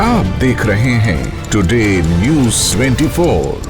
आप देख रहे हैं टुडे न्यूज 24।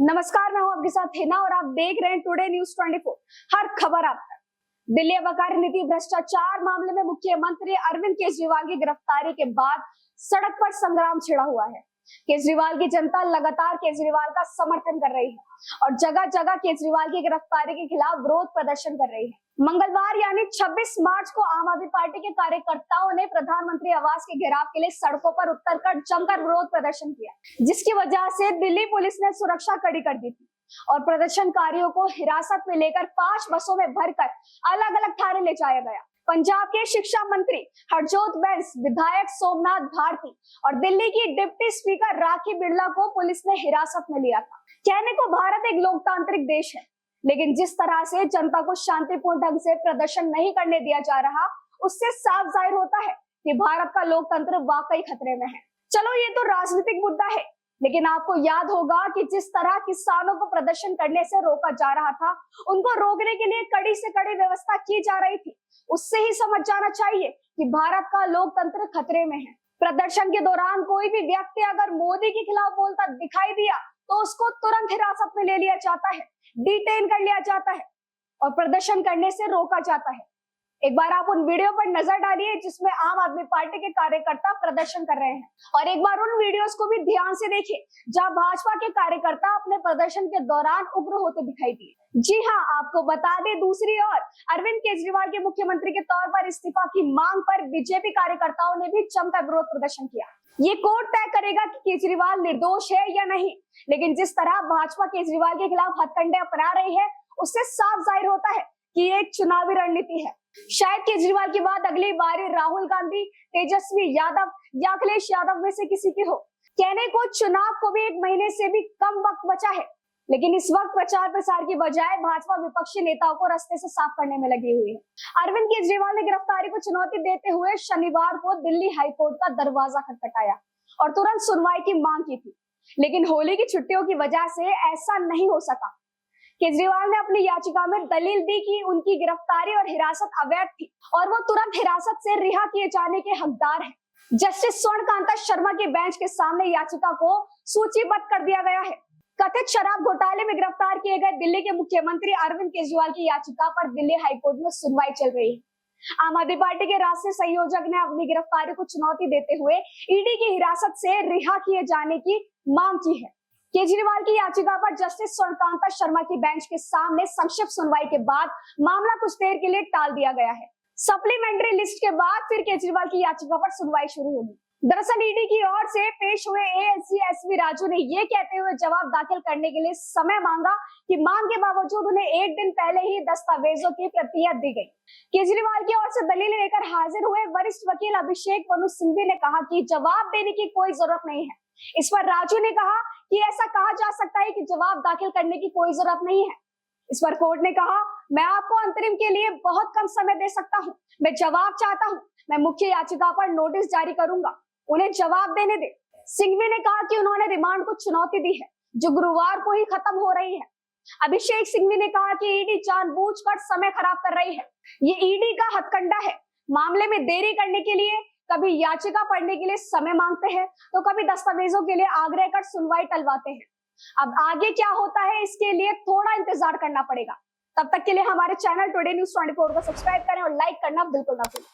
नमस्कार, मैं हूं आपके साथ हिना और आप देख रहे हैं टुडे न्यूज 24। हर खबर आप तक। दिल्ली आबकारी नीति भ्रष्टाचार मामले में मुख्यमंत्री अरविंद केजरीवाल की गिरफ्तारी के बाद सड़क पर संग्राम छिड़ा हुआ है। केजरीवाल की जनता लगातार केजरीवाल का समर्थन कर रही है और जगह जगह केजरीवाल की गिरफ्तारी के खिलाफ विरोध प्रदर्शन कर रही है। मंगलवार यानी 26 मार्च को आम आदमी पार्टी के कार्यकर्ताओं ने प्रधानमंत्री आवास के घेराव के लिए सड़कों पर उतरकर जमकर विरोध प्रदर्शन किया, जिसकी वजह से दिल्ली पुलिस ने सुरक्षा कड़ी कर दी थी और प्रदर्शनकारियों को हिरासत में लेकर 5 बसों में भरकर अलग अलग थाने ले जाया गया। पंजाब के शिक्षा मंत्री हरजोत बैंस, विधायक सोमनाथ भारती और दिल्ली की डिप्टी स्पीकर राखी बिरला को पुलिस ने हिरासत में लिया था। कहने को भारत एक लोकतांत्रिक देश है, लेकिन जिस तरह से जनता को शांतिपूर्ण ढंग से प्रदर्शन नहीं करने दिया जा रहा, उससे साफ जाहिर होता है कि भारत का लोकतंत्र वाकई खतरे में है। चलो, ये तो राजनीतिक मुद्दा है, लेकिन आपको याद होगा कि जिस तरह किसानों को प्रदर्शन करने से रोका जा रहा था, उनको रोकने के लिए कड़ी से कड़ी व्यवस्था की जा रही थी। उससे ही समझ जाना चाहिए कि भारत का लोकतंत्र खतरे में है। प्रदर्शन के दौरान कोई भी व्यक्ति अगर मोदी के खिलाफ बोलता दिखाई दिया तो उसको तुरंत हिरासत में ले लिया जाता है, डिटेन कर लिया जाता है और प्रदर्शन करने से रोका जाता है। एक बार आप उन वीडियो पर नजर डालिए जिसमें आम आदमी पार्टी के कार्यकर्ता प्रदर्शन कर रहे हैं, और एक बार उन वीडियोस को भी ध्यान से देखिए जहां भाजपा के कार्यकर्ता अपने प्रदर्शन के दौरान उग्र होते दिखाई दिए। जी हाँ, आपको बता दें, दूसरी ओर अरविंद केजरीवाल के मुख्यमंत्री के तौर पर इस्तीफा की मांग पर बीजेपी कार्यकर्ताओं ने भी जमकर विरोध प्रदर्शन किया। ये कोर्ट तय करेगा कि केजरीवाल निर्दोष है या नहीं, लेकिन जिस तरह भाजपा केजरीवाल के खिलाफ हथकंडे अपना रही है, उससे साफ जाहिर होता है कि ये एक चुनावी रणनीति है। शायद केजरीवाल के बाद अगली बारी राहुल गांधी, तेजस्वी यादव या अखिलेश यादव में से किसी की हो। कहने को चुनाव को भी 1 महीने से भी कम वक्त बचा है, लेकिन इस वक्त प्रचार प्रसार की बजाय भाजपा विपक्षी नेताओं को रास्ते से साफ करने में लगी हुई है। अरविंद केजरीवाल ने गिरफ्तारी को चुनौती देते हुए शनिवार को दिल्ली हाईकोर्ट का दरवाजा खटखटाया और तुरंत सुनवाई की मांग की थी, लेकिन होली की छुट्टियों की वजह से ऐसा नहीं हो सका। केजरीवाल ने अपनी याचिका में दलील दी कि उनकी गिरफ्तारी और हिरासत अवैध थी और वो तुरंत हिरासत से रिहा किए जाने के हकदार हैं। जस्टिस स्वर्णकांता शर्मा के बेंच के सामने याचिका को सूचीबद्ध कर दिया गया है। कथित शराब घोटाले में गिरफ्तार किए गए दिल्ली के मुख्यमंत्री अरविंद केजरीवाल की याचिका पर दिल्ली हाईकोर्ट में सुनवाई चल रही है। आम आदमी पार्टी के राष्ट्रीय संयोजक ने अपनी गिरफ्तारी को चुनौती देते हुए ईडी की हिरासत से रिहा किए जाने की मांग की है। केजरीवाल की याचिका पर जस्टिस स्वर्णकांता शर्मा की बेंच के सामने संक्षिप्त सुनवाई के बाद मामला कुछ देर के लिए टाल दिया गया है। सप्लीमेंट्री लिस्ट के बाद फिर केजरीवाल की याचिका पर सुनवाई शुरू होगी। दरअसल ईडी की ओर से पेश हुए एएसजी एसवी राजू ने ये कहते हुए जवाब दाखिल करने के लिए समय मांगा कि मांग के बावजूद उन्हें 1 दिन पहले ही दस्तावेजों की प्रतियां दी गई। केजरीवाल की ओर से दलीलें लेकर हाजिर हुए वरिष्ठ वकील अभिषेक मनु सिंघवी ने कहा कि जवाब देने की कोई जरूरत नहीं है। इस पर राजू ने कहा कि ऐसा कहा जा सकता है कि जवाब दाखिल करने की कोई जरूरत नहीं है। इस पर कोर्ट ने कहा, मैं आपको अंतरिम के लिए बहुत कम समय दे सकता हूं, मैं जवाब चाहता हूं, मैं मुख्य याचिका पर नोटिस जारी करूंगा, उन्हें जवाब देने दे। सिंघवी ने कहा कि उन्होंने रिमांड को चुनौती दी है जो गुरुवार को ही खत्म हो रही है। अभिषेक सिंघवी ने कहा कि ईडी जानबूझकर समय खराब कर रही है, ये ईडी का हथकंडा है। मामले में देरी करने के लिए कभी याचिका पढ़ने के लिए समय मांगते हैं तो कभी दस्तावेजों के लिए आग्रह कर सुनवाई टलवाते हैं। अब आगे क्या होता है इसके लिए थोड़ा इंतजार करना पड़ेगा। तब तक के लिए हमारे चैनल टुडे न्यूज 24 को सब्सक्राइब करें और लाइक करना बिल्कुल ना भूलें।